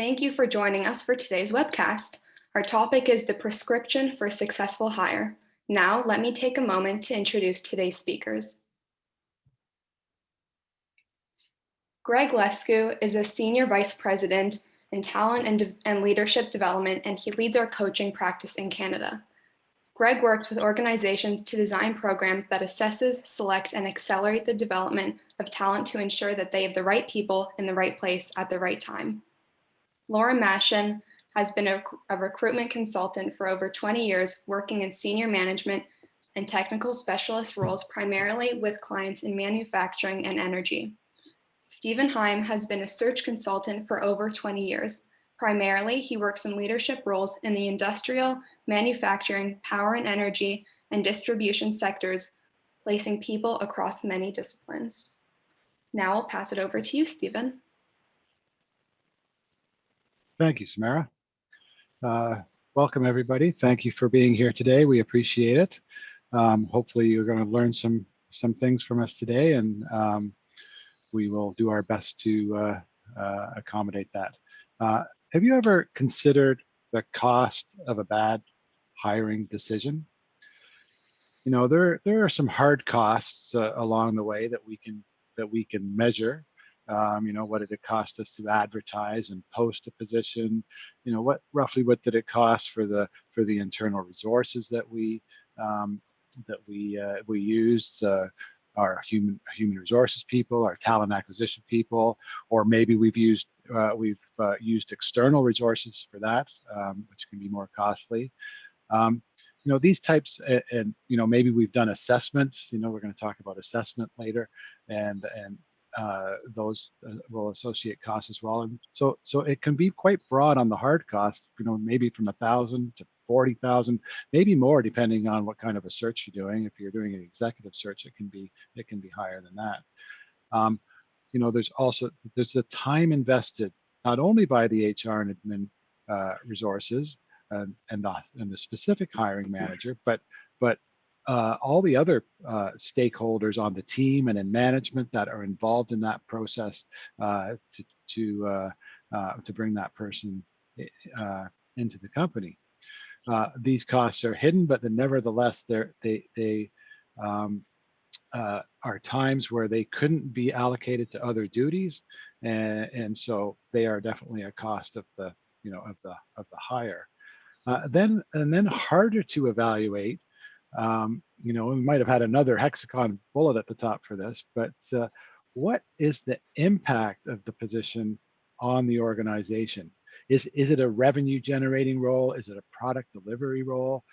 Thank you for joining us for today's webcast. Our topic is the prescription for a successful hire. Now, let me take a moment to introduce today's speakers. Greg Leskew is a Senior Vice President in Talent and Leadership Development, and he leads our coaching practice in Canada. Greg works with organizations to design programs that assesses, select, and accelerate the development of talent to ensure that they have the right people in the right place at the right time. Machan has been a recruitment consultant for over 20 years, working in senior management and technical specialist roles, primarily with clients in manufacturing and energy. Stephen Hime has been a search consultant for over 20 years. Primarily, he works in leadership roles in the industrial, manufacturing, power and energy, and distribution sectors, placing people across many disciplines. Now I'll pass it over to you, Stephen. Thank you, Samara. Welcome, everybody. Thank you for being here today. We appreciate it. Hopefully, you're going to learn some things from us today, and we will do our best to accommodate that. Have you ever considered the cost of a bad hiring decision? You know, there are some hard costs along the way that we can measure. You know, what did it cost us to advertise and post a position? You know, roughly what did it cost for the internal resources that we used? Our human resources people, our talent acquisition people, or maybe we've used external resources for that, which can be more costly. You know, these types, and you know, maybe we've done assessments. You know, we're going to talk about assessment later, and those will associate costs as well. And so it can be quite broad on the hard cost. You know, maybe from 1,000 to 40,000, maybe more, depending on what kind of a search you're doing. If you're doing an executive search, it can be higher than that. You know, there's the time invested not only by the HR and admin resources and the specific hiring manager, but all the other stakeholders on the team and in management that are involved in that process to bring that person into the company. These costs are hidden, but nevertheless, they are times where they couldn't be allocated to other duties, and so they are definitely a cost of the hire. Then harder to evaluate. You know, we might have had another hexagon bullet at the top for this, but what is the impact of the position on the organization? Is it a revenue generating role? Is it a product delivery role?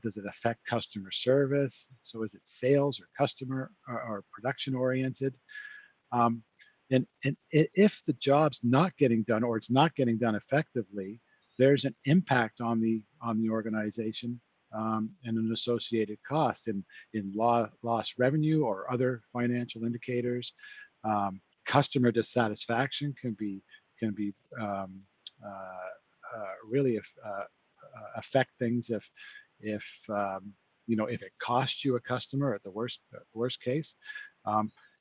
Does it affect customer service? So is it sales or customer or production oriented? And if the job's not getting done, or it's not getting done effectively, there's an impact on the organization and an associated cost in lost revenue or other financial indicators. Customer dissatisfaction can be really affect things if you know, if it costs you a customer at the worst case,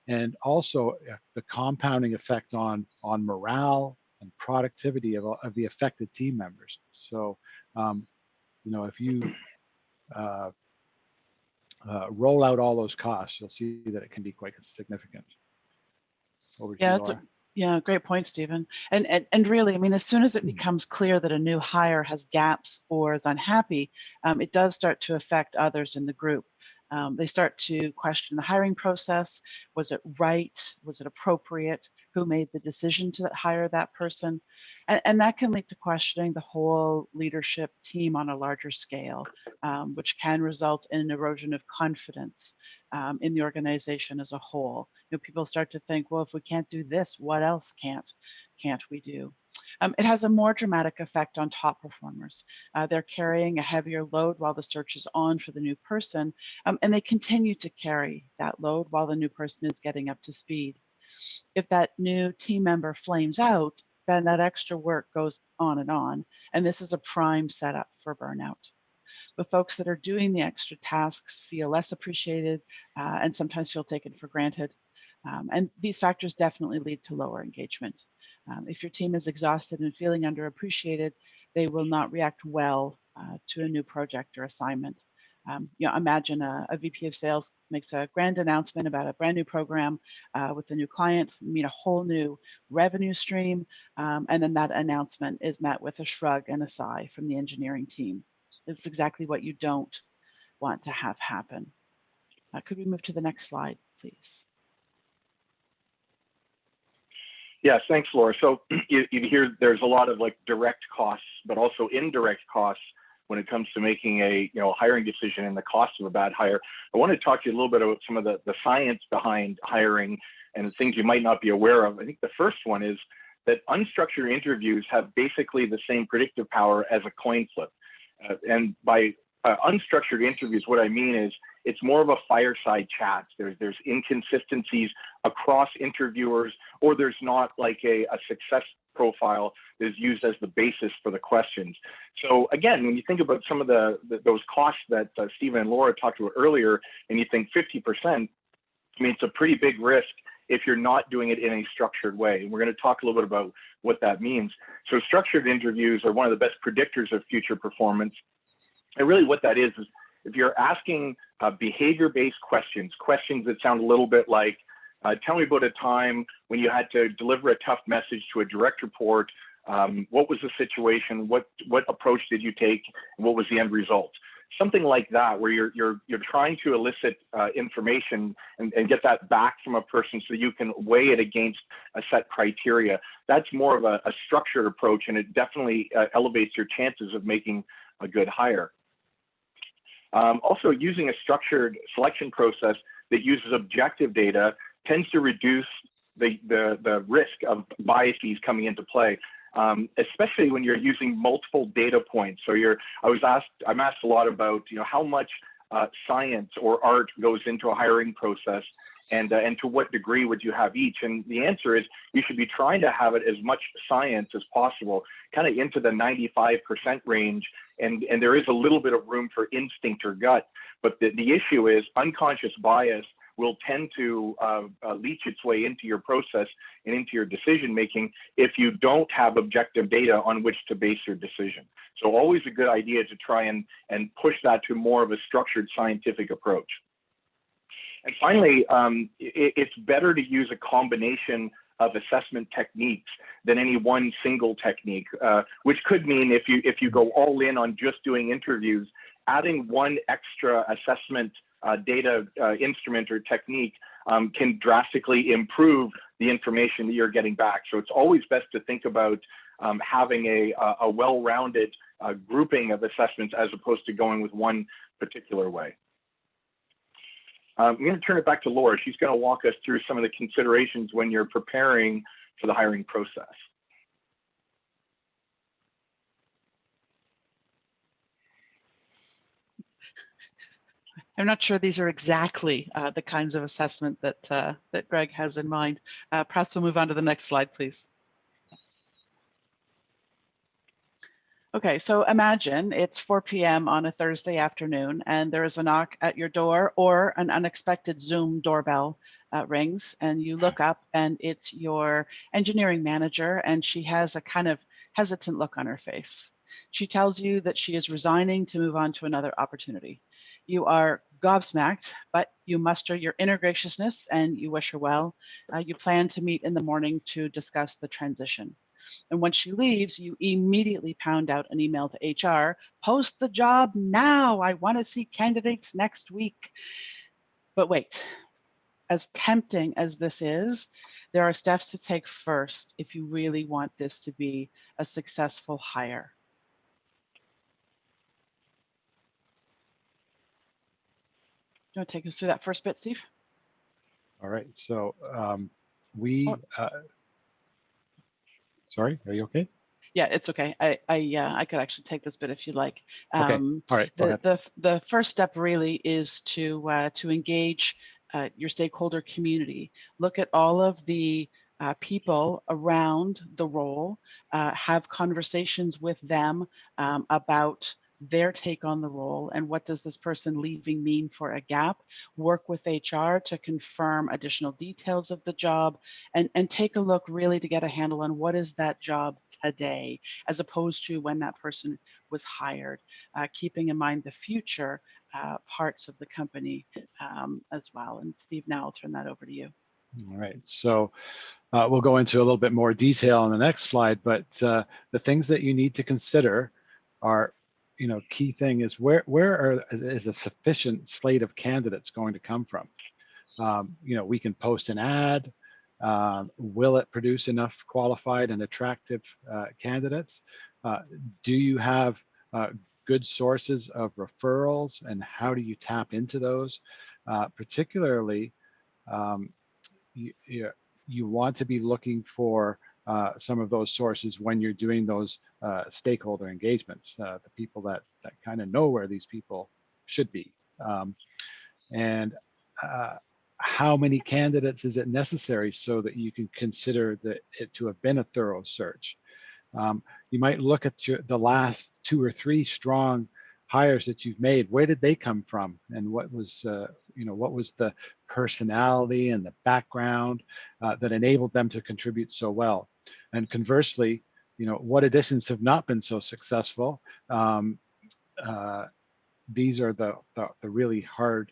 and also the compounding effect on morale and productivity of the affected team members. So you know, if you roll out all those costs, you'll see that it can be quite significant. Over to you, Laura. Yeah, great point, Stephen. And really, I mean, as soon as it becomes clear that a new hire has gaps or is unhappy, it does start to affect others in the group. They start to question the hiring process. Was it right? Was it appropriate? Who made the decision to hire that person? And that can lead to questioning the whole leadership team on a larger scale, which can result in an erosion of confidence in the organization as a whole. You know, people start to think, well, if we can't do this, what else can't we do? It has a more dramatic effect on top performers. They're carrying a heavier load while the search is on for the new person, and they continue to carry that load while the new person is getting up to speed. If that new team member flames out, then that extra work goes on, and this is a prime setup for burnout. The folks that are doing the extra tasks feel less appreciated and sometimes feel taken for granted. And these factors definitely lead to lower engagement. If your team is exhausted and feeling underappreciated, they will not react well to a new project or assignment. Imagine a VP of sales makes a grand announcement about a brand new program with a new client, meet a whole new revenue stream, and then that announcement is met with a shrug and a sigh from the engineering team. It's exactly what you don't want to have happen. Could we move to the next slide, please? Yes, thanks, Laura. So you hear there's a lot of like direct costs, but also indirect costs when it comes to making a hiring decision and the cost of a bad hire. I want to talk to you a little bit about some of the science behind hiring and the things you might not be aware of. I think the first one is that unstructured interviews have basically the same predictive power as a coin flip. And by unstructured interviews, what I mean is it's more of a fireside chat. There's inconsistencies across interviewers, or there's not like a success profile that is used as the basis for the questions. So again, when you think about some of those costs that Stephen and Laura talked about earlier, and you think 50%, I mean, it's a pretty big risk if you're not doing it in a structured way. And we're going to talk a little bit about what that means. So structured interviews are one of the best predictors of future performance. And really what that is if you're asking behavior-based questions that sound a little bit like, tell me about a time when you had to deliver a tough message to a direct report. What was the situation? What approach did you take? And what was the end result? Something like that, where you're trying to elicit information and get that back from a person so you can weigh it against a set criteria. That's more of a structured approach, and it definitely elevates your chances of making a good hire. Also, using a structured selection process that uses objective data tends to reduce the risk of biases coming into play, especially when you're using multiple data points. So I'm asked a lot about how much science or art goes into a hiring process, and to what degree would you have each? And the answer is you should be trying to have it as much science as possible, kind of into the 95% range. And there is a little bit of room for instinct or gut, but the issue is unconscious bias will tend to leach its way into your process and into your decision making if you don't have objective data on which to base your decision. So always a good idea to try and push that to more of a structured scientific approach. And finally, it's better to use a combination of assessment techniques than any one single technique, which could mean if you go all in on just doing interviews, adding one extra assessment data instrument or technique can drastically improve the information that you're getting back. So it's always best to think about having a well-rounded grouping of assessments as opposed to going with one particular way. I'm going to turn it back to Laura. She's going to walk us through some of the considerations when you're preparing for the hiring process. I'm not sure these are exactly the kinds of assessment that Greg has in mind. Perhaps we'll move on to the next slide, please. Okay, so imagine it's 4 p.m. on a Thursday afternoon and there is a knock at your door or an unexpected Zoom doorbell rings, and you look up and it's your engineering manager, and she has a kind of hesitant look on her face. She tells you that she is resigning to move on to another opportunity. You are gobsmacked, but you muster your inner graciousness and you wish her well. You plan to meet in the morning to discuss the transition. And when she leaves, you immediately pound out an email to HR, post the job now, I want to see candidates next week. But wait, as tempting as this is, there are steps to take first if you really want this to be a successful hire. Do you want to take us through that first bit, Steve? All right, so sorry, are you okay? Yeah, it's okay. I could actually take this bit if you like. Okay. All right. The first step really is to engage your stakeholder community. Look at all of the people around the role. Have conversations with them about their take on the role and what does this person leaving mean for a gap, work with HR to confirm additional details of the job, and take a look really to get a handle on what is that job today, as opposed to when that person was hired, keeping in mind the future parts of the company as well. And Steve, now I'll turn that over to you. All right, so we'll go into a little bit more detail on the next slide, but the things that you need to consider are, key thing is is a sufficient slate of candidates going to come from? We can post an ad. Will it produce enough qualified and attractive candidates? Do you have good sources of referrals, and how do you tap into those? Particularly, you want to be looking for some of those sources when you're doing those stakeholder engagements, the people that kind of know where these people should be. And how many candidates is it necessary so that you can consider it to have been a thorough search? You might look at the last 2 or 3 strong hires that you've made. Where did they come from, and what was what was the personality and the background that enabled them to contribute so well? And conversely, what additions have not been so successful? These are the really hard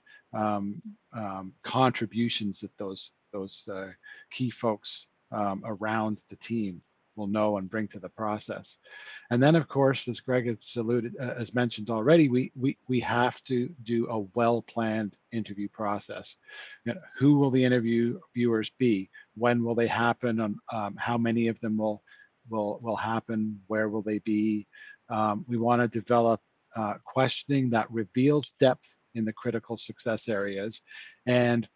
contributions that those key folks around the team will know and bring to the process. And then, of course, as Greg has mentioned already, we have to do a well-planned interview process. Who will the interviewers be? When will they happen? How many of them will happen? Where will they be? We want to develop questioning that reveals depth in the critical success areas, and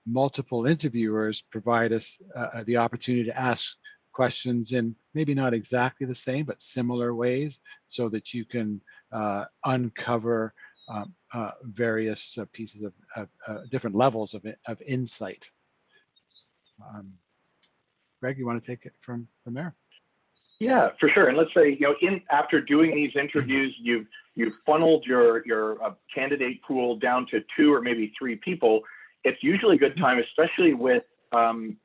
multiple interviewers provide us the opportunity to ask questions in maybe not exactly the same, but similar ways, so that you can uncover various pieces of different levels of insight. Greg, you want to take it from there? Yeah, for sure. And let's say, after doing these interviews, you've funneled your candidate pool down to 2 or maybe 3 people. It's usually a good time, especially with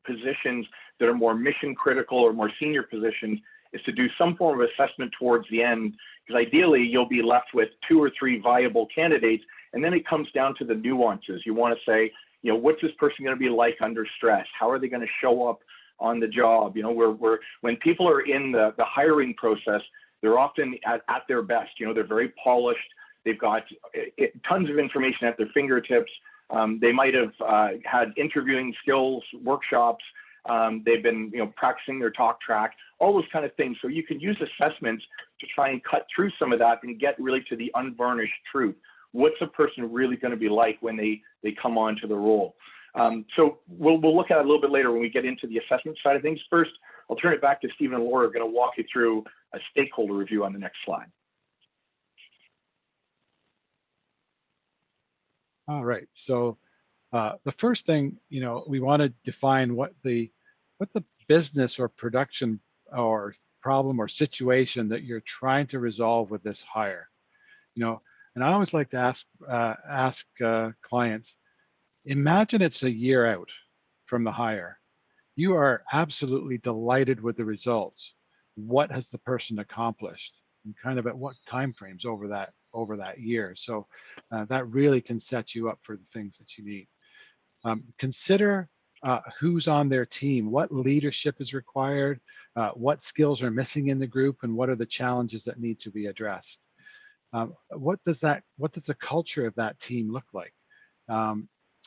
positions that are more mission critical or more senior positions, is to do some form of assessment towards the end, because ideally you'll be left with 2 or 3 viable candidates. And then it comes down to the nuances. You want to say, what's this person going to be like under stress? How are they going to show up on the job? When people are in the hiring process, they're often at their best. They're very polished. They've got tons of information at their fingertips. They might have had interviewing skills workshops. They've been practicing their talk track, all those kind of things. So you can use assessments to try and cut through some of that and get really to the unvarnished truth. What's a person really going to be like when they come onto the role? So we'll look at it a little bit later when we get into the assessment side of things. First, I'll turn it back to Stephen and Laura, who are going to walk you through a stakeholder review on the next slide. All right. So the first thing, we want to define what the business or production or problem or situation that you're trying to resolve with this hire. And I always like to ask clients, imagine it's a year out from the hire. You are absolutely delighted with the results. What has the person accomplished, and kind of at what timeframes over that year? So that really can set you up for the things that you need. Consider who's on their team, what leadership is required, what skills are missing in the group, and what are the challenges that need to be addressed. What does the culture of that team look like?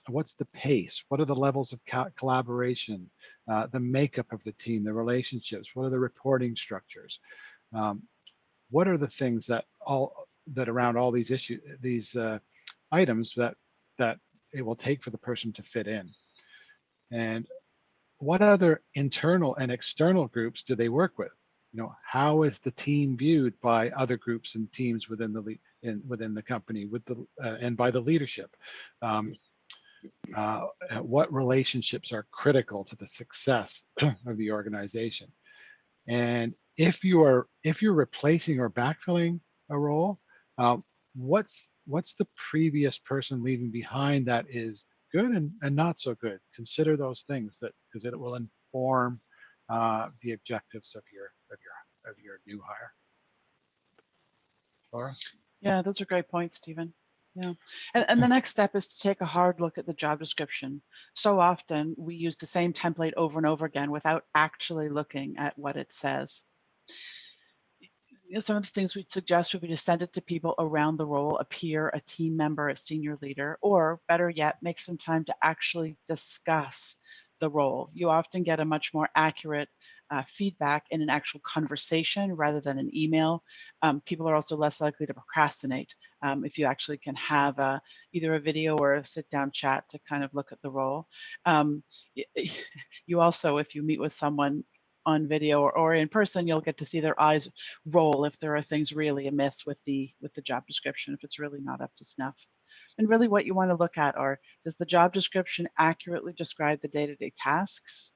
What's the pace? What are the levels of collaboration, the makeup of the team, the relationships? What are the reporting structures? What are the things that around all these issues, these items that it will take for the person to fit in? And what other internal and external groups do they work with? How is the team viewed by other groups and teams within the company, and by the leadership? What relationships are critical to the success of the organization? And if you're replacing or backfilling a role, What's the previous person leaving behind that is good and not so good? Consider those things, that because it will inform the objectives of your new hire. Laura? Yeah, those are great points, Stephen. Yeah. And the next step is to take a hard look at the job description. So often we use the same template over and over again without actually looking at what it says. Some of the things we'd suggest would be to send it to people around the role, a peer, a team member, a senior leader, or better yet, make some time to actually discuss the role. You often get a much more accurate feedback in an actual conversation rather than an email. People are also less likely to procrastinate if you actually can have either a video or a sit-down chat to kind of look at the role. You also, if you meet with someone on video or in person, you'll get to see their eyes roll if there are things really amiss with the job description, if it's really not up to snuff. And really what you want to look at are, does the job description accurately describe the day-to-day tasks?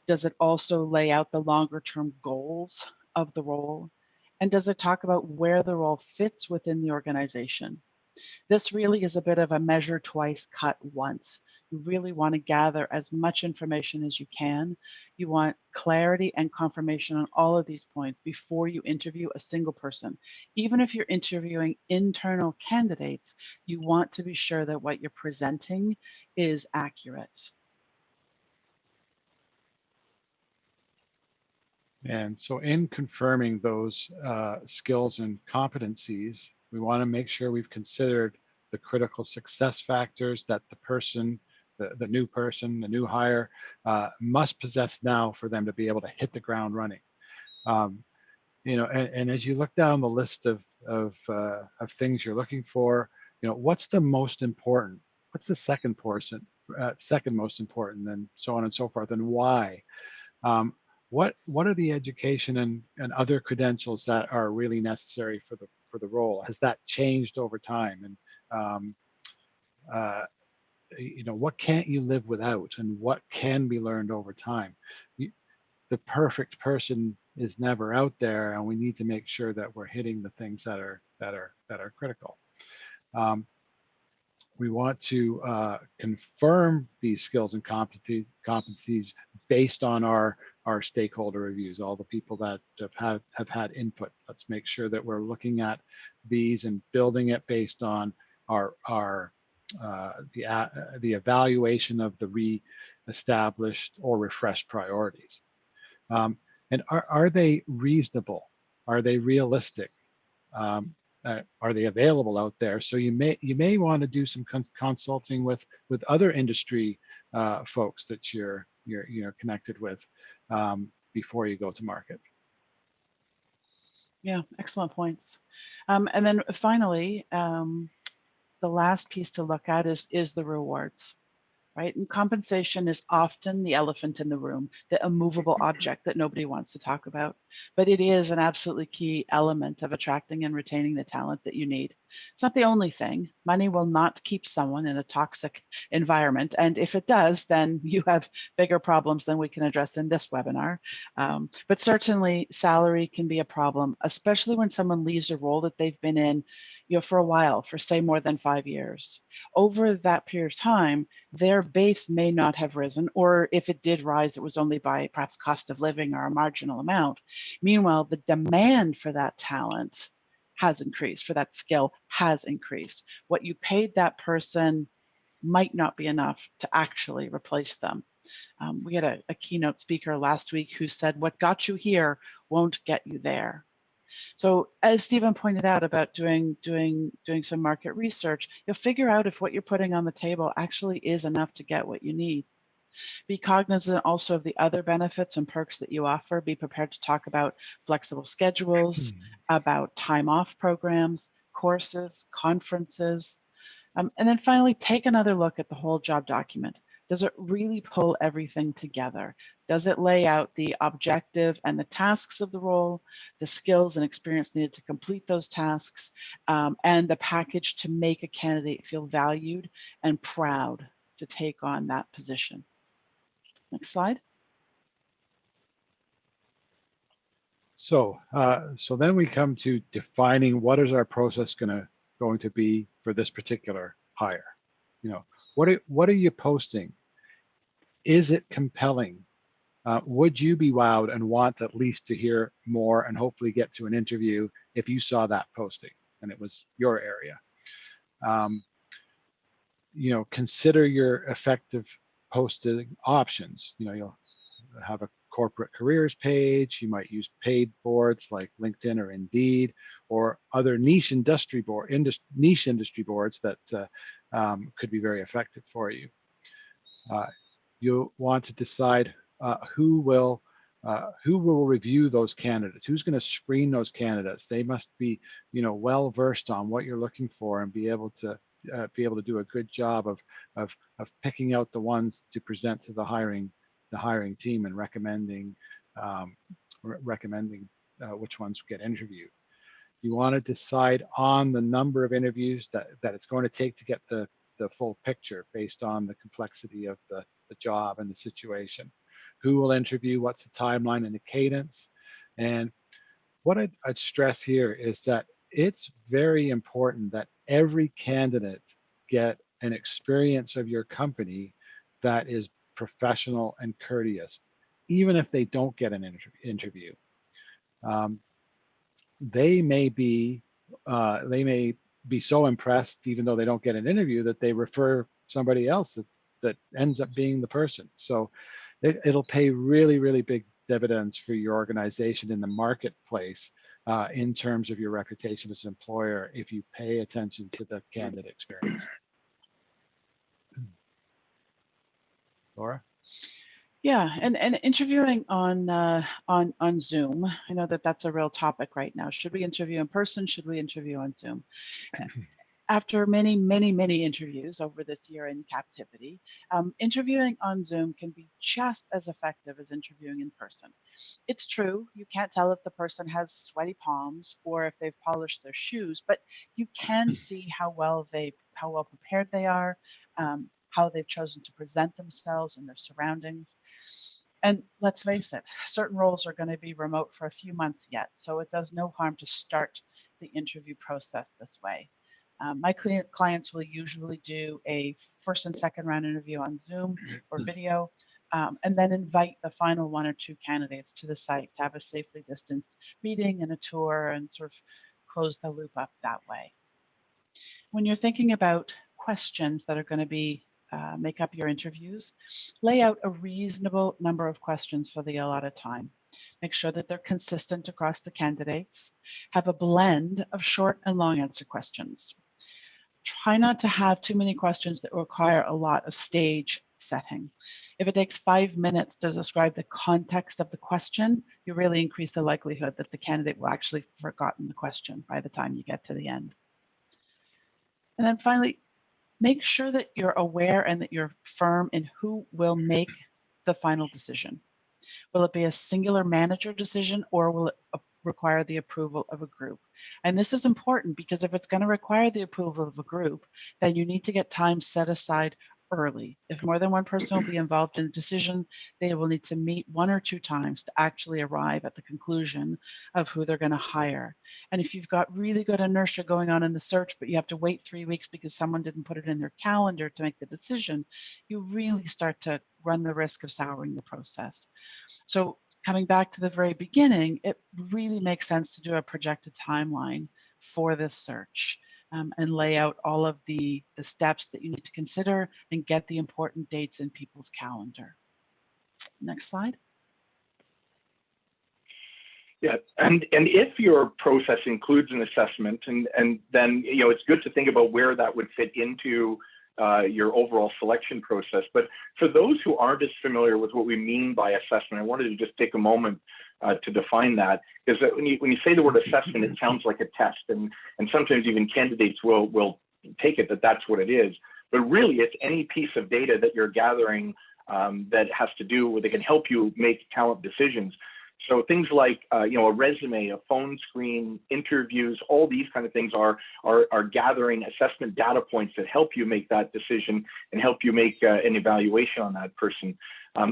Does it also lay out the longer term goals of the role? And does it talk about where the role fits within the organization? This really is a bit of a measure twice, cut once. You really want to gather as much information as you can. You want clarity and confirmation on all of these points before you interview a single person. Even if you're interviewing internal candidates, you want to be sure that what you're presenting is accurate. And so in confirming those skills and competencies, we want to make sure we've considered the critical success factors that the person, the new person, the new hire must possess now for them to be able to hit the ground running. And as you look down the list of things you're looking for, what's the most important? What's the second most important, and so on and so forth, and why? What are the education and other credentials that are really necessary for the role? Has that changed over time? And what can't you live without, and what can be learned over time? The perfect person is never out there, and we need to make sure that we're hitting the things that are critical. We want to confirm these skills and competencies based on our stakeholder reviews, all the people that have had input. Let's make sure that we're looking at these and building it based on the evaluation of the re-established or refreshed priorities. And are they reasonable? Are they realistic? Are they available out there? So you may want to do some consulting with other industry folks that you're connected with before you go to market. Yeah, excellent points. And then finally, the last piece to look at is the rewards. Right? And compensation is often the elephant in the room, the immovable object that nobody wants to talk about. But it is an absolutely key element of attracting and retaining the talent that you need. It's not the only thing. Money will not keep someone in a toxic environment. And if it does, then you have bigger problems than we can address in this webinar. But certainly salary can be a problem, especially when someone leaves a role that they've been in for a while, for say more than 5 years. Over that period of time, their base may not have risen, or if it did rise, it was only by perhaps cost of living or a marginal amount. Meanwhile, the demand for that talent has increased, for that skill has increased. What you paid that person might not be enough to actually replace them. We had a keynote speaker last week who said, what got you here won't get you there. So as Stephen pointed out about doing some market research, you'll figure out if what you're putting on the table actually is enough to get what you need. Be cognizant also of the other benefits and perks that you offer. Be prepared to talk about flexible schedules, about time off programs, courses, conferences. And then finally, take another look at the whole job document. Does it really pull everything together? Does it lay out the objective and the tasks of the role, the skills and experience needed to complete those tasks, and the package to make a candidate feel valued and proud to take on that position? Next slide. So, so then we come to defining what is our process going to be for this particular hire. You know, what are you posting? Is it compelling? Would you be wowed and want at least to hear more and hopefully get to an interview if you saw that posting and it was your area? You know, consider your effective posting options. You know, you'll have a corporate careers page. You might use paid boards like LinkedIn or Indeed, or other niche industry boards that could be very effective for you. You'll want to decide who will review those candidates. Who's going to screen those candidates? They must be, you know, well versed on what you're looking for and be able to do a good job of picking out the ones to present to the hiring team and recommending which ones get interviewed. You want to decide on the number of interviews that it's going to take to get the full picture based on the complexity of the job and the situation. Who will interview? What's the timeline and the cadence? And what I'd stress here is that it's very important that every candidate get an experience of your company that is professional and courteous, even if they don't get an interview. They may be so impressed, even though they don't get an interview, that they refer somebody else that ends up being the person. So it'll pay really, really big dividends for your organization in the marketplace in terms of your reputation as an employer if you pay attention to the candidate experience. Laura? Yeah, and interviewing on Zoom, I know that's a real topic right now. Should we interview in person? Should we interview on Zoom? After many interviews over this year in captivity, interviewing on Zoom can be just as effective as interviewing in person. It's true, you can't tell if the person has sweaty palms or if they've polished their shoes, but you can see how well prepared they are, how they've chosen to present themselves and their surroundings. And let's face it, certain roles are going to be remote for a few months yet, so it does no harm to start the interview process this way. My clients will usually do a first and second round interview on Zoom or video, and then invite the final one or two candidates to the site to have a safely distanced meeting and a tour and sort of close the loop up that way. When you're thinking about questions that are going to be make up your interviews, lay out a reasonable number of questions for the allotted time. Make sure that they're consistent across the candidates. Have a blend of short and long answer questions. Try not to have too many questions that require a lot of stage setting. If it takes 5 minutes to describe the context of the question, you really increase the likelihood that the candidate will actually have forgotten the question by the time you get to the end. And then finally, make sure that you're aware and that you're firm in who will make the final decision. Will it be a singular manager decision, or will it require the approval of a group? And this is important because if it's going to require the approval of a group, then you need to get time set aside early. If more than one person will be involved in a decision, they will need to meet 1 or 2 times to actually arrive at the conclusion of who they're going to hire. And if you've got really good inertia going on in the search, but you have to wait 3 weeks because someone didn't put it in their calendar to make the decision, you really start to run the risk of souring the process. So coming back to the very beginning, it really makes sense to do a projected timeline for this search. And lay out all of the steps that you need to consider and get the important dates in people's calendar. Next slide. Yeah, and if your process includes an assessment, and then it's good to think about where that would fit into your overall selection process. But for those who aren't as familiar with what we mean by assessment, I wanted to just take a moment to define that, because when you say the word assessment, it sounds like a test, and sometimes even candidates will take it that that's what it is. But really, it's any piece of data that you're gathering that has to do with, it can help you make talent decisions. So things like a resume, a phone screen, interviews, all these kind of things are gathering assessment data points that help you make that decision and help you make an evaluation on that person.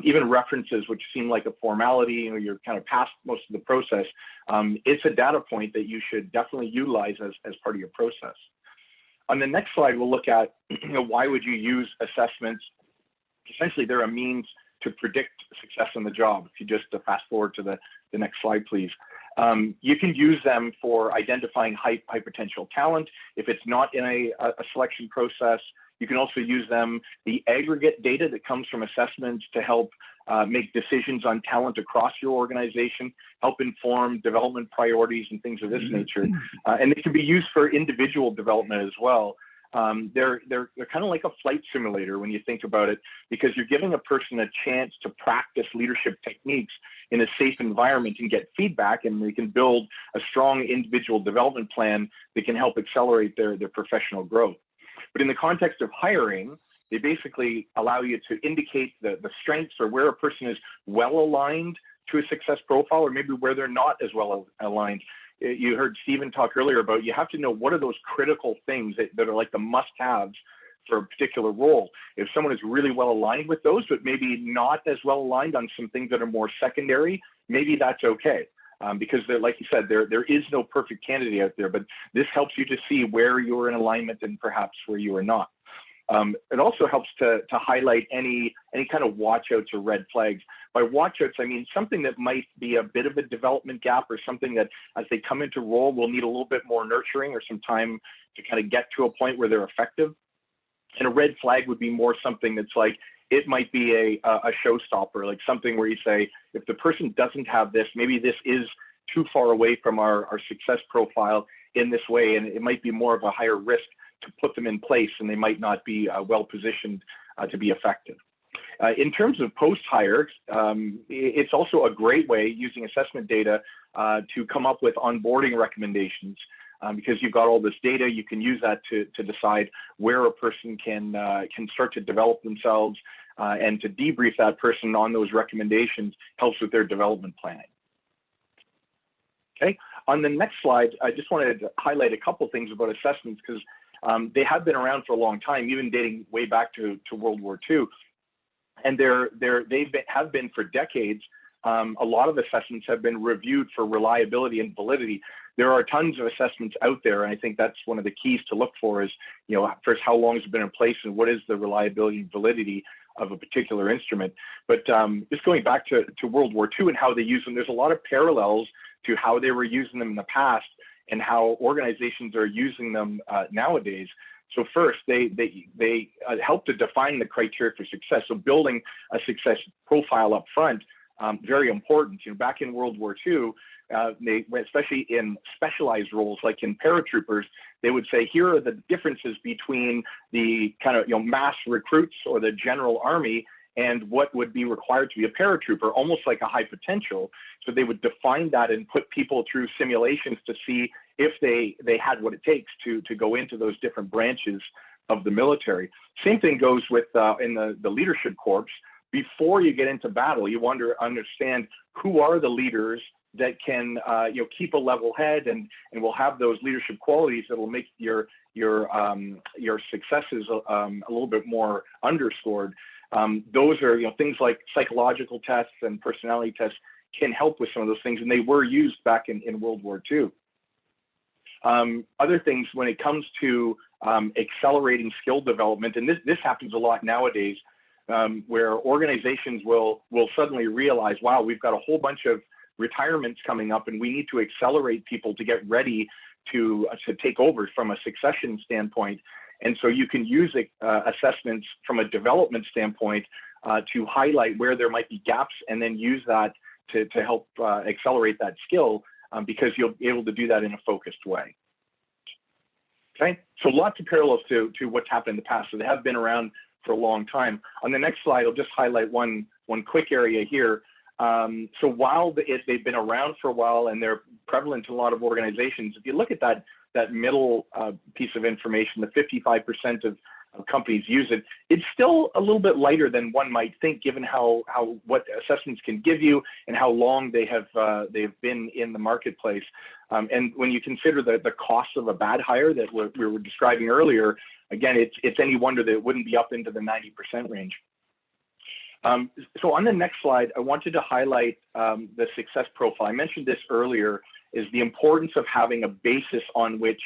Even references, which seem like a formality, you're kind of past most of the process. It's a data point that you should definitely utilize as part of your process. On the next slide, we'll look at why would you use assessments. Essentially, they're a means to predict success in the job. If you just fast forward to the next slide, please. You can use them for identifying high potential talent. If it's not in a selection process, you can also use them, the aggregate data that comes from assessments, to help make decisions on talent across your organization, help inform development priorities and things of this nature. And they can be used for individual development as well. They're kind of like a flight simulator when you think about it, because you're giving a person a chance to practice leadership techniques in a safe environment and get feedback, and they can build a strong individual development plan that can help accelerate their professional growth. But in the context of hiring, they basically allow you to indicate the strengths, or where a person is well aligned to a success profile, or maybe where they're not as well aligned. You heard Stephen talk earlier about, you have to know what are those critical things that are like the must-haves for a particular role. If someone is really well aligned with those, but maybe not as well aligned on some things that are more secondary, maybe that's okay. Because like you said, there is no perfect candidate out there, but this helps you to see where you're in alignment and perhaps where you are not. It also helps to highlight any kind of watch-outs or red flags. By watch-outs, I mean something that might be a bit of a development gap, or something that as they come into role will need a little bit more nurturing or some time to kind of get to a point where they're effective. And a red flag would be more something that's like, it might be a showstopper, like something where you say, if the person doesn't have this, maybe this is too far away from our success profile in this way, and it might be more of a higher risk to put them in place, and they might not be well positioned to be effective. In terms of post-hire, it's also a great way, using assessment data, to come up with onboarding recommendations. Because you've got all this data, you can use that to decide where a person can start to develop themselves, and to debrief that person on those recommendations helps with their development planning. Okay, on the next slide, I just wanted to highlight a couple things about assessments, because they have been around for a long time, even dating way back to World War II. And they have been for decades. A lot of assessments have been reviewed for reliability and validity. There are tons of assessments out there, and I think that's one of the keys to look for is, first, how long has it been in place, and what is the reliability and validity of a particular instrument. But just going back to World War II and how they use them, there's a lot of parallels to how they were using them in the past and how organizations are using them nowadays. So first, they help to define the criteria for success. So building a success profile up front, very important. Back in World War II, especially in specialized roles like in paratroopers, they would say, here are the differences between the kind of mass recruits or the general army and what would be required to be a paratrooper, almost like a high potential. So they would define that and put people through simulations to see if they had what it takes to go into those different branches of the military. Same thing goes with in the leadership corps. Before you get into battle, you want to understand who are the leaders that can keep a level head and will have those leadership qualities that will make your successes a little bit more underscored. Those are things like psychological tests and personality tests can help with some of those things, and they were used back in World War II. Other things when it comes to accelerating skill development, and this happens a lot nowadays, where organizations will suddenly realize, wow, we've got a whole bunch of retirements coming up, and we need to accelerate people to get ready to take over from a succession standpoint. And so you can use assessments from a development standpoint to highlight where there might be gaps, and then use that to help accelerate that skill, because you'll be able to do that in a focused way. Okay, so lots of parallels to what's happened in the past. So they have been around for a long time. On the next slide, I'll just highlight one quick area here. So while they've been around for a while and they're prevalent in a lot of organizations, if you look at that middle piece of information, the 55% companies use it, it's still a little bit lighter than one might think, given what assessments can give you and how long they've been in the marketplace. And when you consider the cost of a bad hire that we were describing earlier, again, it's any wonder that it wouldn't be up into the 90% range. So on the next slide, I wanted to highlight the success profile. I mentioned this earlier, is the importance of having a basis on which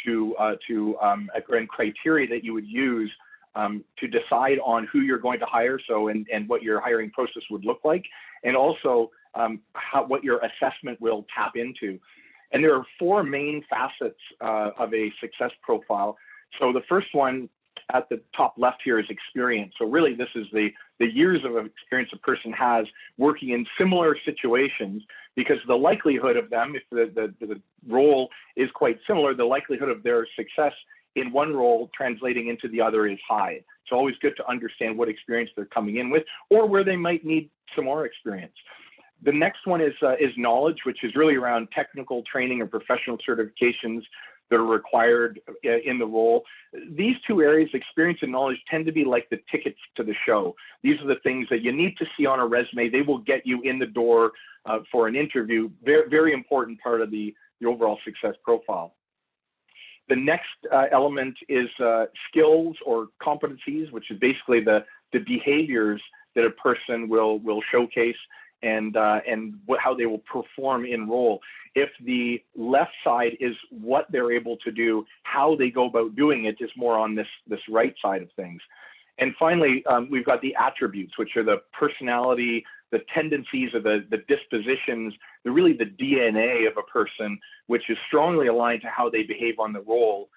and criteria that you would use to decide on who you're going to hire, and what your hiring process would look like, and also what your assessment will tap into. And there are four main facets of a success profile. So the first one at the top left here is experience. So really this is the years of experience a person has working in similar situations, because the likelihood of them, if the role is quite similar, the likelihood of their success in one role translating into the other is high. It's always good to understand what experience they're coming in with, or where they might need some more experience. The next one is knowledge, which is really around technical training or professional certifications that are required in the role. These two areas, experience and knowledge, tend to be like the tickets to the show. These are the things that you need to see on a resume. They will get you in the door for an interview. Very, very important part of the overall success profile. The next element is skills or competencies, which is basically the behaviors that a person will showcase and how they will perform in role. If the left side is what they're able to do, how they go about doing it is more on this right side of things. And finally, we've got the attributes, which are the personality, the tendencies, or the dispositions, really the DNA of a person, which is strongly aligned to how they behave on the role,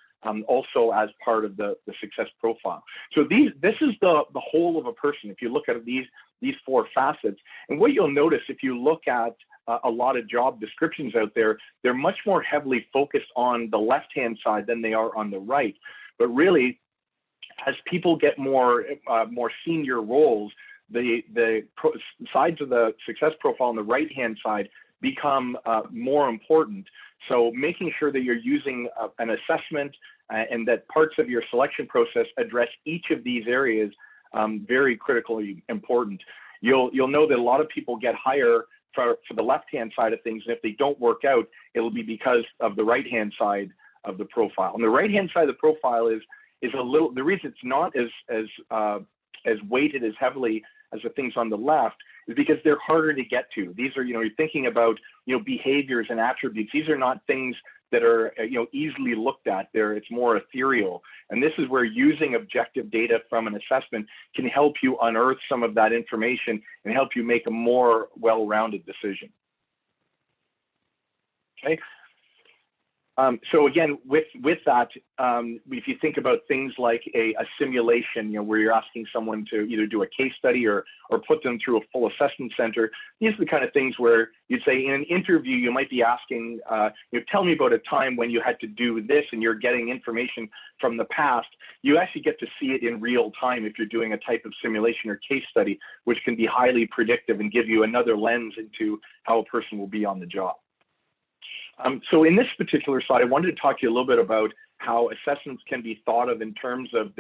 also as part of the success profile. So this is the whole of a person. If you look at these four facets, and what you'll notice if you look at a lot of job descriptions out there, they're much more heavily focused on the left-hand side than they are on the right. But really, as people get more senior roles, the sides of the success profile on the right-hand side become more important. So making sure that you're using an assessment and that parts of your selection process address each of these areas, very critically important. You'll know that a lot of people get higher for the left-hand side of things, and if they don't work out, it'll be because of the right-hand side of the profile. And the right-hand side of the profile is a little, the reason it's not as weighted as heavily as the things on the left is because they're harder to get to. These are, you're thinking about, behaviors and attributes. These are not things that are, easily looked at. It's more ethereal. And this is where using objective data from an assessment can help you unearth some of that information and help you make a more well-rounded decision. Okay. So again, with that, if you think about things like a simulation, where you're asking someone to either do a case study or put them through a full assessment center, these are the kind of things where you'd say in an interview, you might be asking, tell me about a time when you had to do this, and you're getting information from the past. You actually get to see it in real time if you're doing a type of simulation or case study, which can be highly predictive and give you another lens into how a person will be on the job. So in this particular slide, I wanted to talk to you a little bit about how assessments can be thought of in terms of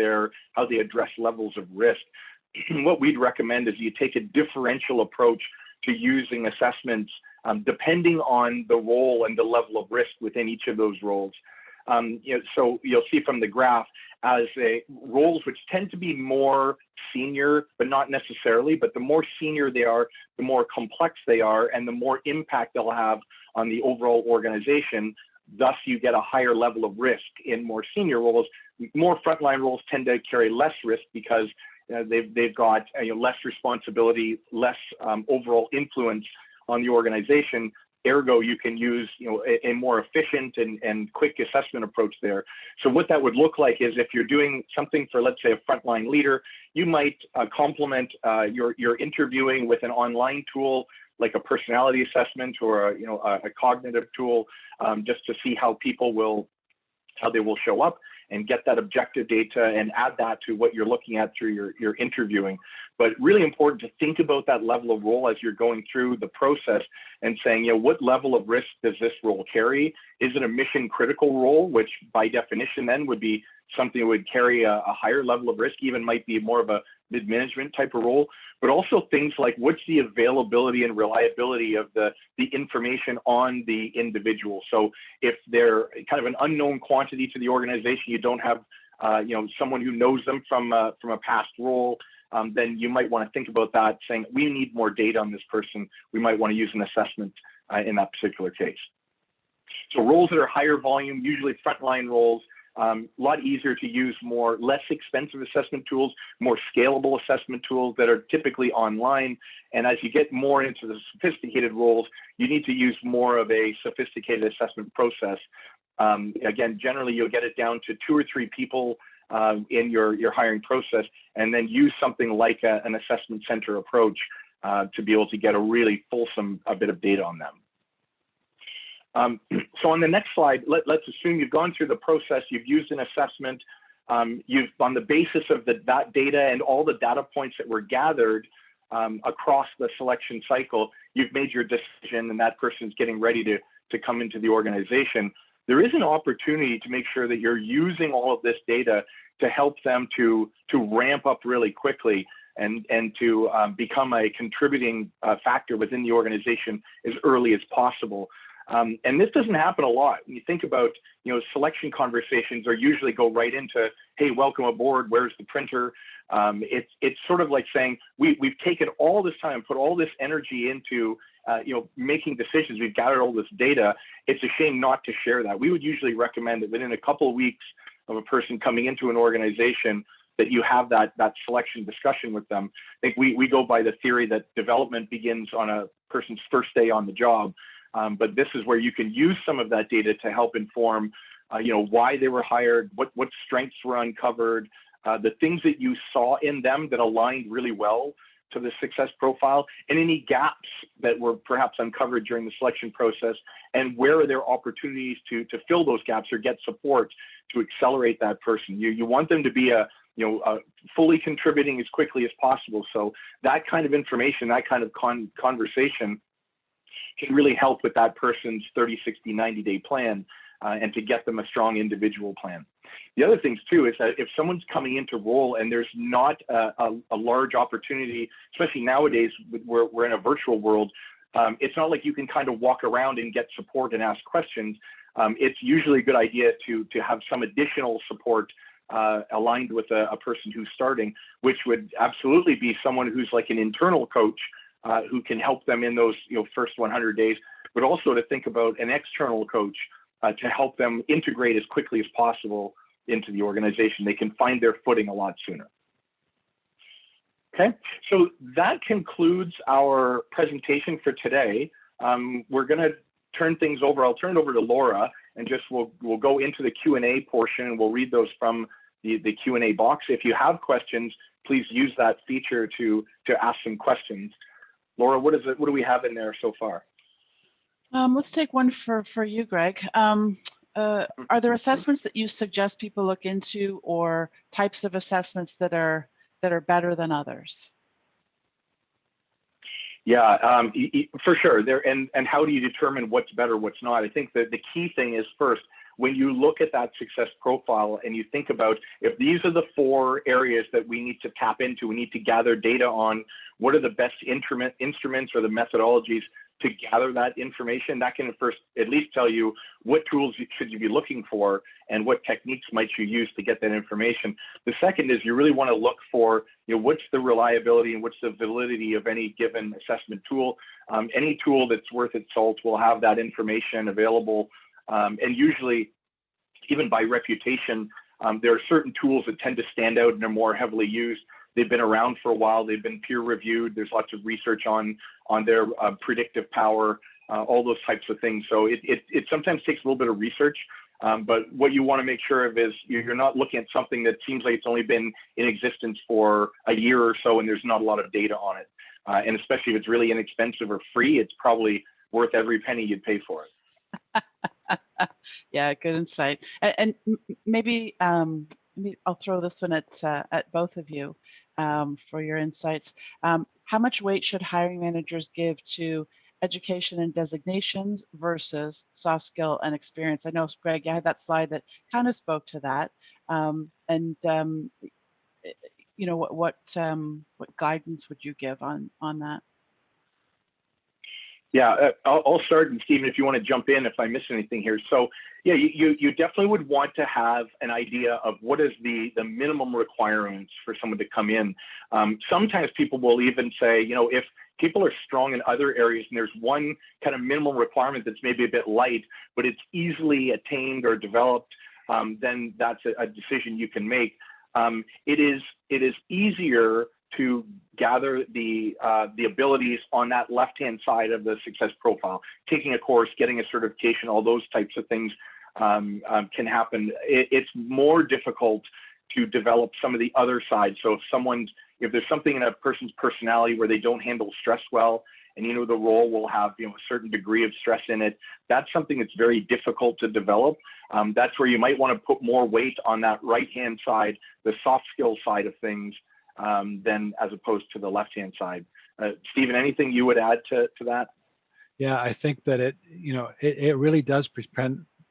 how they address levels of risk. What we'd recommend is you take a differential approach to using assessments depending on the role and the level of risk within each of those roles. So you'll see from the graph as roles which tend to be more senior, but not necessarily, but the more senior they are, the more complex they are, and the more impact they'll have on the overall organization. Thus, you get a higher level of risk in more senior roles. More frontline roles tend to carry less risk because they've got less responsibility, less overall influence on the organization. Ergo, you can use a more efficient and quick assessment approach there. So what that would look like is if you're doing something for, let's say, a frontline leader, you might complement your interviewing with an online tool like a personality assessment or a cognitive tool, just to see how they will show up. and get that objective data and add that to what you're looking at through your interviewing. But really important to think about that level of role as you're going through the process and saying, you know, what level of risk does this role carry? Is it a mission critical role, which by definition then would be something that would carry a higher level of risk, even might be more of a mid-management type of role, but also things like what's the availability and reliability of the information on the individual. So if they're kind of an unknown quantity to the organization, you don't have you know, someone who knows them from a past role, then you might want to think about that, saying we need more data on this person. We might want to use an assessment in that particular case. So roles that are higher volume, usually frontline roles, a lot easier to use less expensive assessment tools, more scalable assessment tools that are typically online. And as you get more into the sophisticated roles, you need to use more of a sophisticated assessment process. Again, generally you'll get it down to 2 or 3 people in your hiring process, and then use something like an assessment center approach to be able to get a really fulsome bit of data on them. So on the next slide, let's assume you've gone through the process, you've used an assessment, you've on the basis of that data and all the data points that were gathered across the selection cycle, you've made your decision and that person's getting ready to come into the organization. There is an opportunity to make sure that you're using all of this data to help them to ramp up really quickly and to become a contributing factor within the organization as early as possible. And this doesn't happen a lot. When you think about, you know, selection conversations are usually go right into, hey, welcome aboard, where's the printer? It's sort of like saying, we've taken all this time, put all this energy into, you know, making decisions. We've gathered all this data. It's a shame not to share that. We would usually recommend that within a couple of weeks of a person coming into an organization that you have that selection discussion with them. I think we go by the theory that development begins on a person's first day on the job. But this is where you can use some of that data to help inform, you know, why they were hired, what strengths were uncovered, the things that you saw in them that aligned really well to the success profile, and any gaps that were perhaps uncovered during the selection process, and where are there opportunities to fill those gaps or get support to accelerate that person. You want them to be fully contributing as quickly as possible. So that kind of information, that kind of conversation can really help with that person's 30, 60, 90-day plan and to get them a strong individual plan. The other things too is that if someone's coming into role and there's not a large opportunity, especially nowadays, we're in a virtual world, it's not like you can kind of walk around and get support and ask questions. It's usually a good idea to have some additional support aligned with a person who's starting, which would absolutely be someone who's like an internal coach who can help them in those first 100 days, but also to think about an external coach to help them integrate as quickly as possible into the organization. They can find their footing a lot sooner. Okay, so that concludes our presentation for today. We're going to turn things over. I'll turn it over to Laura, and we'll go into the Q&A portion, and we'll read those from the Q&A box. If you have questions, please use that feature to ask some questions. Laura, what do we have in there so far? Let's take one for you, Greg. Are there assessments that you suggest people look into, or types of assessments that are better than others? Yeah, for sure. And how do you determine what's better, what's not? I think that the key thing is, first, when you look at that success profile and you think about, if these are the 4 areas that we need to tap into, we need to gather data on, what are the best instruments or the methodologies to gather that information, that can first at least tell you what tools should you be looking for and what techniques might you use to get that information. The second is you really want to look for, what's the reliability and what's the validity of any given assessment tool. Any tool that's worth its salt will have that information available. And usually, even by reputation, there are certain tools that tend to stand out and are more heavily used. They've been around for a while. They've been peer reviewed. There's lots of research on their predictive power, all those types of things. So it sometimes takes a little bit of research, but what you want to make sure of is you're not looking at something that seems like it's only been in existence for a year or so and there's not a lot of data on it. And especially if it's really inexpensive or free, it's probably worth every penny you'd pay for it. Yeah, good insight. And maybe I'll throw this one at both of you for your insights. How much weight should hiring managers give to education and designations versus soft skill and experience? I know, Greg, you had that slide that kind of spoke to that. You know, what guidance would you give on that? Yeah, I'll start, and Stephen, if you want to jump in if I miss anything here. So yeah, you definitely would want to have an idea of what is the minimum requirements for someone to come in. Sometimes people will even say, you know, if people are strong in other areas and there's one kind of minimum requirement that's maybe a bit light, but it's easily attained or developed, then that's a decision you can make. It is easier to gather the abilities on that left-hand side of the success profile. Taking a course, getting a certification, all those types of things can happen. It's more difficult to develop some of the other sides. So if there's something in a person's personality where they don't handle stress well, and you know the role will have a certain degree of stress in it, that's something that's very difficult to develop. That's where you might want to put more weight on that right-hand side, the soft skill side of things, than as opposed to the left-hand side. Stephen, anything you would add to that? Yeah, I think that it really does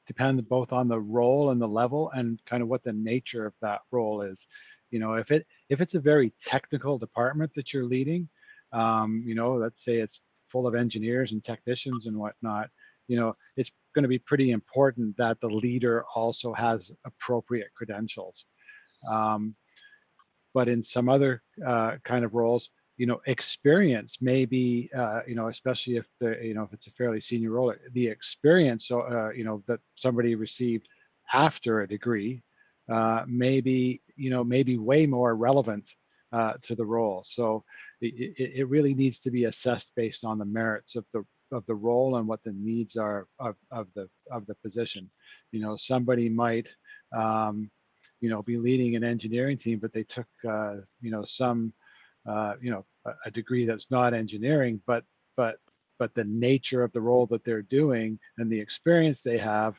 depend both on the role and the level and kind of what the nature of that role is. You know, if it's a very technical department that you're leading, let's say it's full of engineers and technicians and whatnot, it's going to be pretty important that the leader also has appropriate credentials. But in some other kind of roles, experience may be, especially if if it's a fairly senior role, the experience, that somebody received after a degree may be way more relevant to the role. So it really needs to be assessed based on the merits of the role and what the needs are of the position. Somebody might be leading an engineering team, but they took a degree that's not engineering, but the nature of the role that they're doing and the experience they have,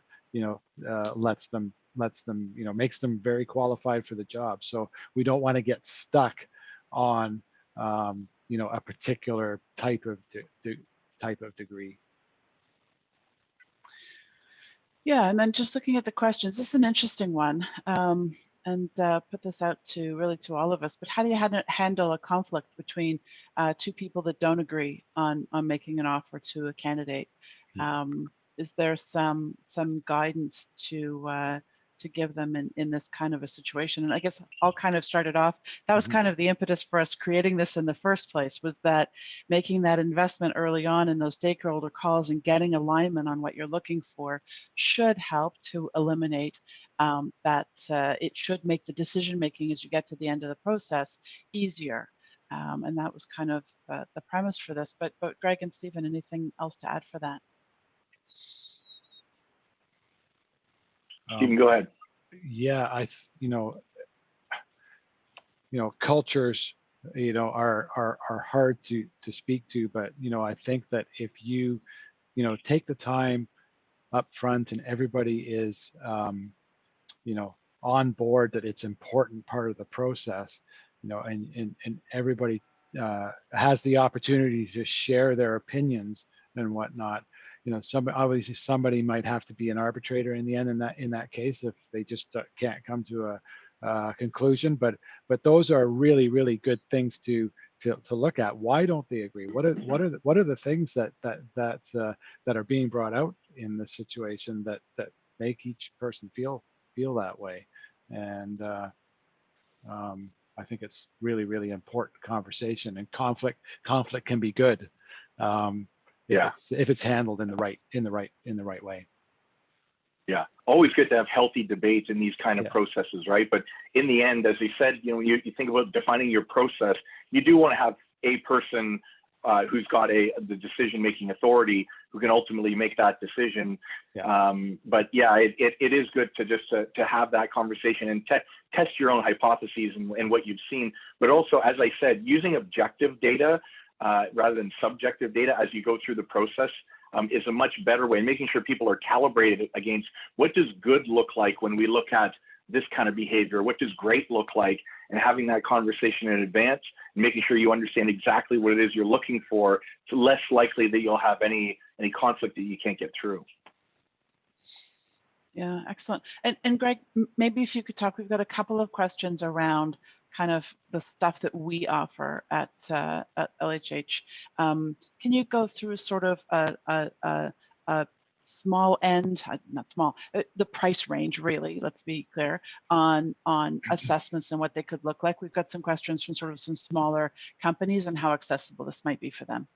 makes them very qualified for the job. So we don't want to get stuck on a particular type of degree. Yeah, and then just looking at the questions, this is an interesting one, and put this out to all of us. But how do you handle a conflict between two people that don't agree on making an offer to a candidate? Is there some guidance to give them in this kind of a situation? And I guess I'll kind of start it off. That was kind of the impetus for us creating this in the first place, was that making that investment early on in those stakeholder calls and getting alignment on what you're looking for should help to eliminate that. It should make the decision making as you get to the end of the process easier. And that was kind of the premise for this. But Greg and Stephen, anything else to add for that? Stephen, go ahead. Yeah, cultures, are hard to speak to, but I think that if you, take the time up front and everybody is, on board that it's important part of the process, and everybody has the opportunity to share their opinions and whatnot. Obviously somebody might have to be an arbitrator in the end in that case if they just can't come to a conclusion. But those are really, really good things to look at. Why don't they agree? What are the things that are being brought out in this situation that make each person feel that way? And I think it's really, really important conversation, and conflict can be good. If it's handled in the right way. Yeah, always good to have healthy debates in these kind of processes, right? But in the end, as we said, you think about defining your process, you do want to have a person who's got the decision-making authority who can ultimately make that decision. But yeah, it is good to just to have that conversation and test your own hypotheses and what you've seen. But also, as I said, using objective data rather than subjective data as you go through the process is a much better way, making sure people are calibrated against what does good look like when we look at this kind of behavior, what does great look like, and having that conversation in advance, and making sure you understand exactly what it is you're looking for. It's less likely that you'll have any conflict that you can't get through. Yeah, excellent. And Greg, maybe if you could talk, we've got a couple of questions around kind of the stuff that we offer at LHH. Can you go through sort of a small end, not small, the price range really, let's be clear, on assessments and what they could look like? We've got some questions from sort of some smaller companies and how accessible this might be for them.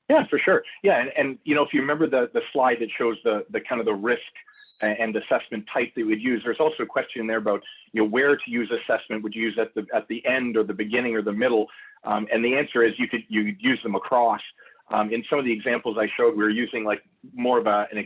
Yeah, for sure. Yeah, and you know, if you remember the slide that shows the kind of the risk and assessment type that we'd use, there's also a question there about, you know, where to use assessment. Would you use at the end or the beginning or the middle? And the answer is you could use them across. In some of the examples I showed, we were using like more of an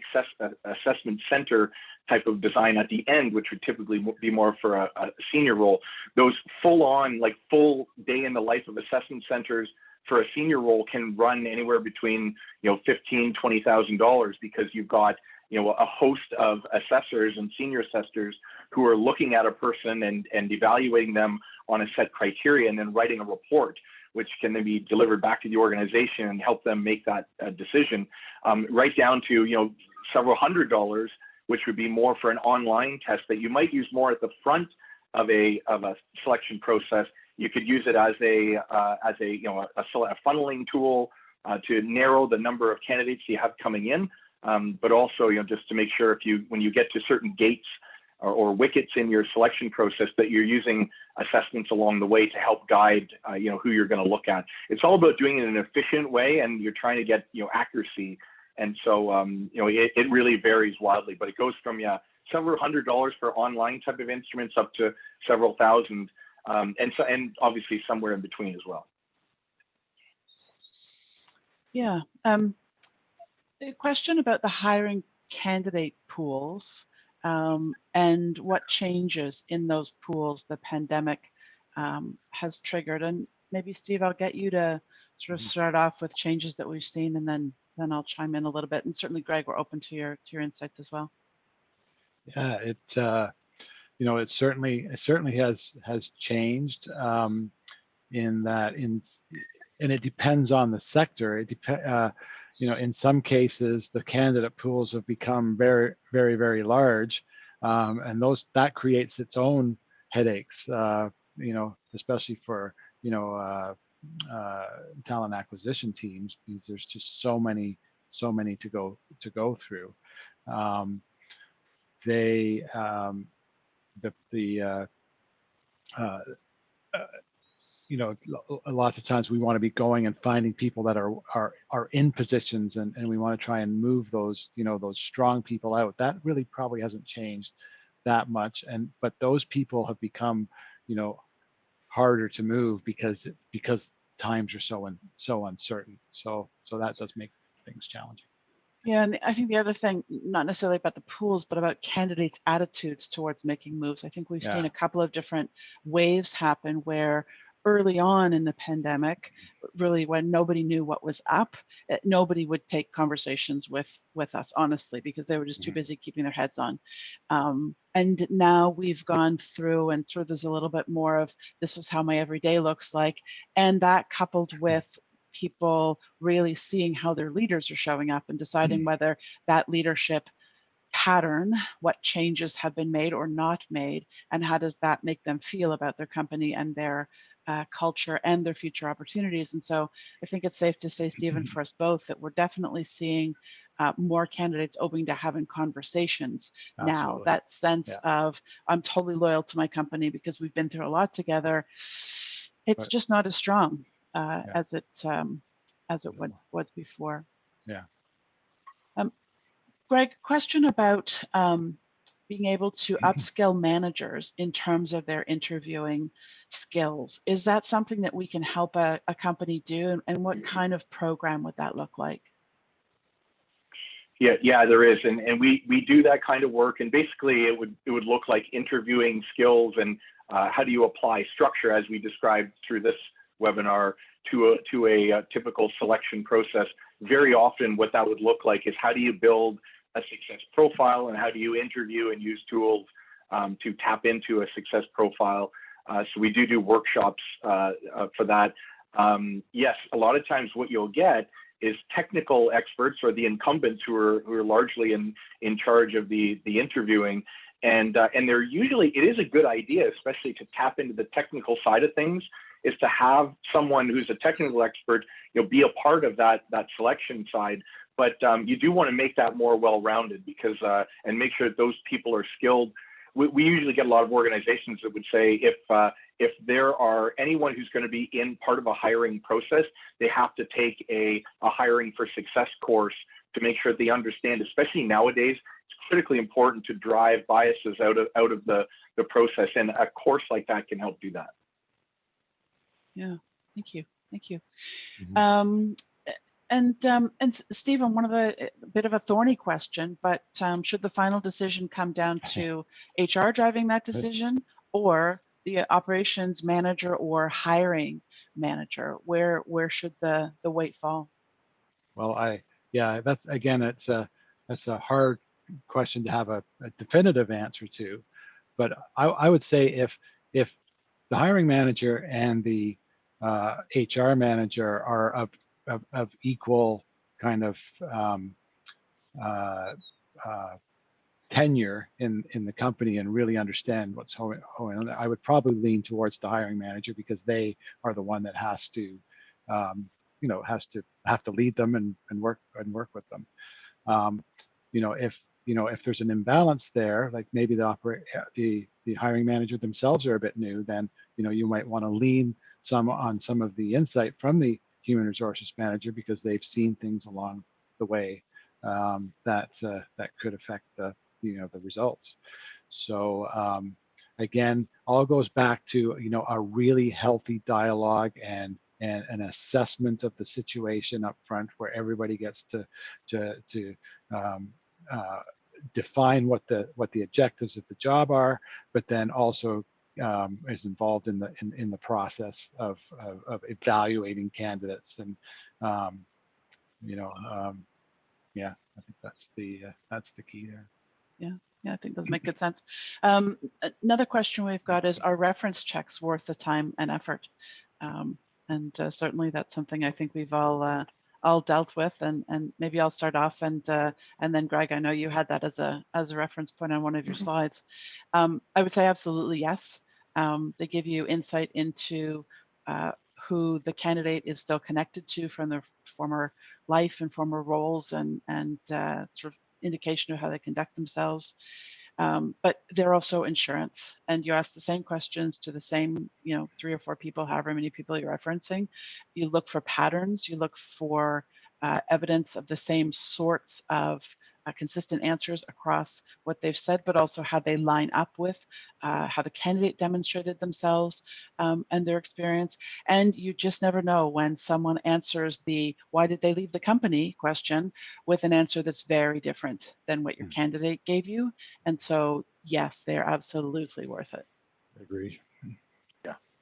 assessment center type of design at the end, which would typically be more for a senior role. Those full-on, like full day in the life of assessment centers for a senior role can run anywhere between, you know, $15,000 to $20,000, because you've got, you know, a host of assessors and senior assessors who are looking at a person and evaluating them on a set criteria, and then writing a report, which can then be delivered back to the organization and help them make that decision, right down to, you know, several $100s, which would be more for an online test that you might use more at the front of a selection process. You could use it as a you know, a funneling tool to narrow the number of candidates you have coming in, but also, you know, just to make sure when you get to certain gates or wickets in your selection process, that you're using assessments along the way to help guide you know, who you're going to look at. It's all about doing it in an efficient way, and you're trying to get, you know, accuracy. And so you know, it really varies wildly, but it goes from, yeah, several $100s for online type of instruments up to several thousand. And obviously somewhere in between as well. Yeah. A question about the hiring candidate pools and what changes in those pools the pandemic has triggered. And maybe Steve, I'll get you to sort of start off with changes that we've seen, and then I'll chime in a little bit. And certainly, Greg, we're open to your insights as well. Yeah, you know, it certainly has changed in that and it depends on the sector. It you know, in some cases the candidate pools have become very, very, very large, and that creates its own headaches. You know, especially for, you know, talent acquisition teams, because there's just so many to go through. You know, lots of times we want to be going and finding people that are in positions, and we want to try and move those, you know, those strong people out. That really probably hasn't changed that much, but those people have become, you know, harder to move because times are so uncertain. So that does make things challenging. Yeah, and I think the other thing, not necessarily about the pools, but about candidates' attitudes towards making moves. I think we've seen a couple of different waves happen where early on in the pandemic, really when nobody knew what was up, nobody would take conversations with us, honestly, because they were just too busy keeping their heads on. And now we've gone through, and sort of there's a little bit more of, this is how my everyday looks like. And that coupled with people really seeing how their leaders are showing up and deciding whether that leadership pattern, what changes have been made or not made, and how does that make them feel about their company and their culture and their future opportunities. And so I think it's safe to say, Stephen, for us both, that we're definitely seeing more candidates open to having conversations. Absolutely. Now. That sense of, I'm totally loyal to my company because we've been through a lot together, it's just not as strong as it was before. Yeah. Greg, question about being able to upskill managers in terms of their interviewing skills. Is that something that we can help a company do, and what kind of program would that look like? Yeah, there is, and we do that kind of work, and basically it would look like interviewing skills and how do you apply structure, as we described through this webinar, to a typical selection process. very often what that would look like is how do you build a success profile, and how do you interview and use tools to tap into a success profile. So we do workshops for that. Yes, a lot of times what you'll get is technical experts or the incumbents who are largely in charge of the interviewing, and they're usually, it is a good idea, especially to tap into the technical side of things, is to have someone who's a technical expert, be a part of that selection side. But you do want to make that more well-rounded, because and make sure that those people are skilled. We usually get a lot of organizations that would say if there are anyone who's going to be in part of a hiring process, they have to take a hiring for success course to make sure that they understand, especially nowadays, it's critically important to drive biases out of the process, and a course like that can help do that. Yeah, thank you. Mm-hmm. And Stephen, one of a bit of a thorny question, but should the final decision come down to HR driving that decision, or the operations manager or hiring manager? Where should the weight fall? Well, that's again, that's a hard question to have a definitive answer to, but I would say if the hiring manager and the HR manager are of equal kind of tenure in the company and really understand what's going on, I would probably lean towards the hiring manager, because they are the one that has to have to lead them and work with them. If there's an imbalance there, like maybe the hiring manager themselves are a bit new, then you might want to lean on some of the insight from the human resources manager, because they've seen things along the way that could affect the results. So again, all goes back to a really healthy dialogue and an assessment of the situation up front, where everybody gets to define what the objectives of the job are, but then also is involved in the process of evaluating candidates. And yeah, I think that's the key there. Yeah, I think those make good sense. Another question we've got is, are reference checks worth the time and effort? And certainly that's something I think we've all dealt with, and maybe I'll start off, and then Greg, I know you had that as a reference point on one of your slides. I would say absolutely yes. They give you insight into who the candidate is still connected to from their former life and former roles, and sort of indication of how they conduct themselves. But they're also insurance, and you ask the same questions to the same 3 or 4 people, however many people you're referencing. You look for patterns, you look for evidence of the same sorts of consistent answers across what they've said, but also how they line up with how the candidate demonstrated themselves and their experience. And you just never know when someone answers the "why did they leave the company" question with an answer that's very different than what your candidate gave you. And so, yes, they're absolutely worth it. Agreed.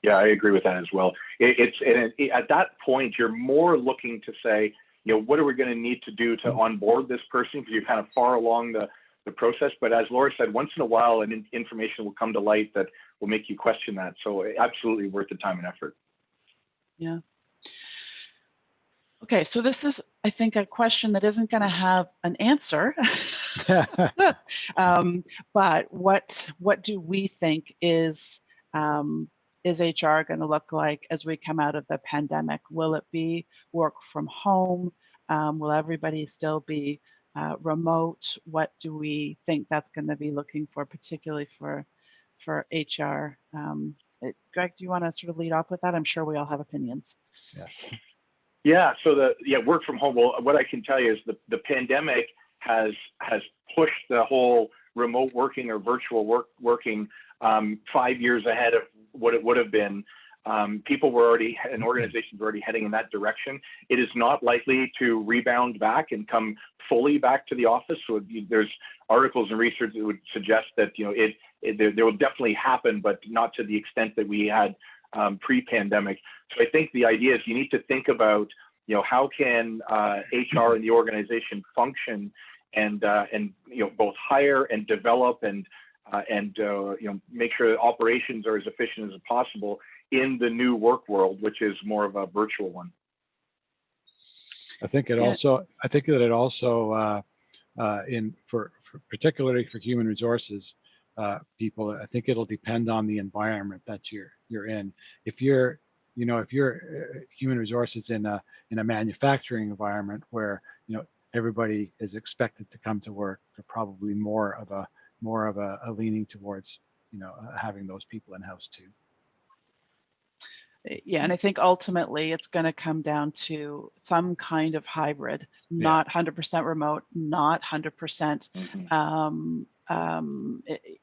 Yeah, I agree with that as well. At that point, you're more looking to say, what are we going to need to do to onboard this person, because you're kind of far along the process. But as Laura said, once in a while, information will come to light that will make you question that. So absolutely worth the time and effort. Yeah. Okay, so this is, I think, a question that isn't going to have an answer. But what do we think is HR going to look like as we come out of the pandemic? Will it be work from home? Will everybody still be remote? What do we think that's going to be looking for, particularly for HR? Greg, do you want to sort of lead off with that? I'm sure we all have opinions. Yes. Yeah. So work from home. Well, what I can tell you is the pandemic has pushed the whole remote working or virtual working 5 years ahead of what it would have been. People were already, and organizations were already heading in that direction. It is not likely to rebound back and come fully back to the office. So there's articles and research that would suggest that there will definitely happen, but not to the extent that we had pre-pandemic. So I think the idea is you need to think about how can HR in the organization function and both hire and develop and make sure that operations are as efficient as possible in the new work world, which is more of a virtual one. I think it also, for particularly for human resources people, I think it'll depend on the environment that you're in. If you're human resources in a manufacturing environment where everybody is expected to come to work, they're probably more of a leaning towards having those people in house too. Yeah, and I think ultimately it's going to come down to some kind of hybrid, not 100% remote, not 100%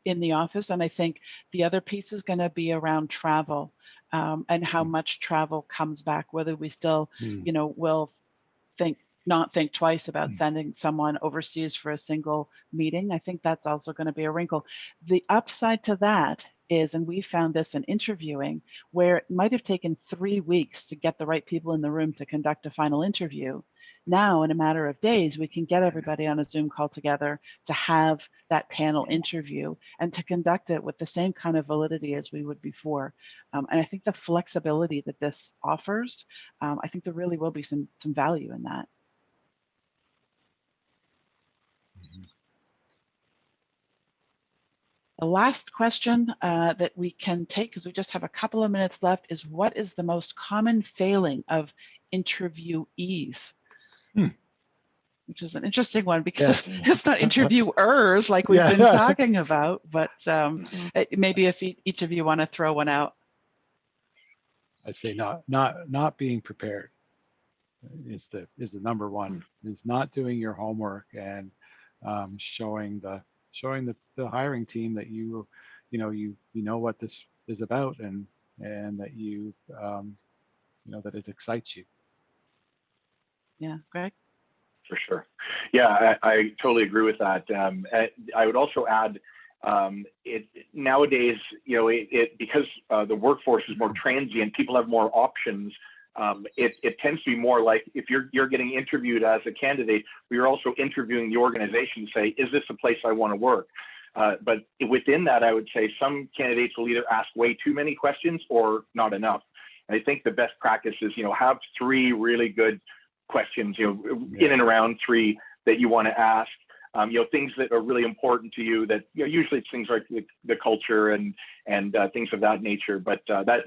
in the office. And I think the other piece is going to be around travel and how much travel comes back, whether we still, will not think twice about sending someone overseas for a single meeting. I think that's also going to be a wrinkle. The upside to that is, and we found this in interviewing, where it might have taken 3 weeks to get the right people in the room to conduct a final interview. Now, in a matter of days, we can get everybody on a Zoom call together to have that panel interview and to conduct it with the same kind of validity as we would before. And I think the flexibility that this offers, I think there really will be some value in that. The last question that we can take, because we just have a couple of minutes left, is what is the most common failing of interviewees? Which is an interesting one because it's not interviewers like we've been talking about, but maybe if each of you want to throw one out. I'd say not being prepared is the number one. Is not doing your homework and showing the hiring team that you know what this is about and that that it excites you. Yeah, Greg? For sure. Yeah, I totally agree with that. I would also add, nowadays, because the workforce is more transient, people have more options. It tends to be more like if you're getting interviewed as a candidate, we're also interviewing the organization to say, is this a place I want to work? But within that, I would say some candidates will either ask way too many questions or not enough. And I think the best practice is, have 3 really good questions, in and around 3 that you want to ask. Things that are really important to you that, usually it's things like the culture and things of that nature, but that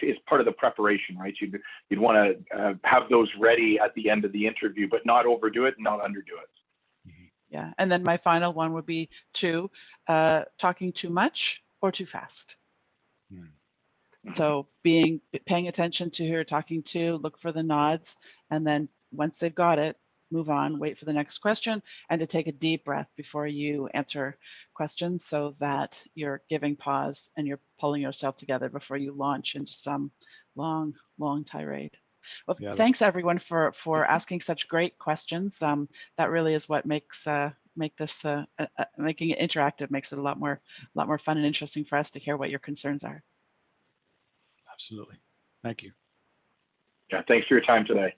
is part of the preparation, right? You'd want to have those ready at the end of the interview, but not overdo it, not underdo it. Yeah, and then my final one would be 2, talking too much or too fast. So paying attention to who you're talking to, look for the nods, and then once they've got it, move on, wait for the next question, and to take a deep breath before you answer questions so that you're giving pause and you're pulling yourself together before you launch into some long tirade. Well, thanks everyone for asking such great questions. That really is what makes making it interactive makes it a lot more fun and interesting for us to hear what your concerns are. Absolutely. Thank you. Yeah, thanks for your time today.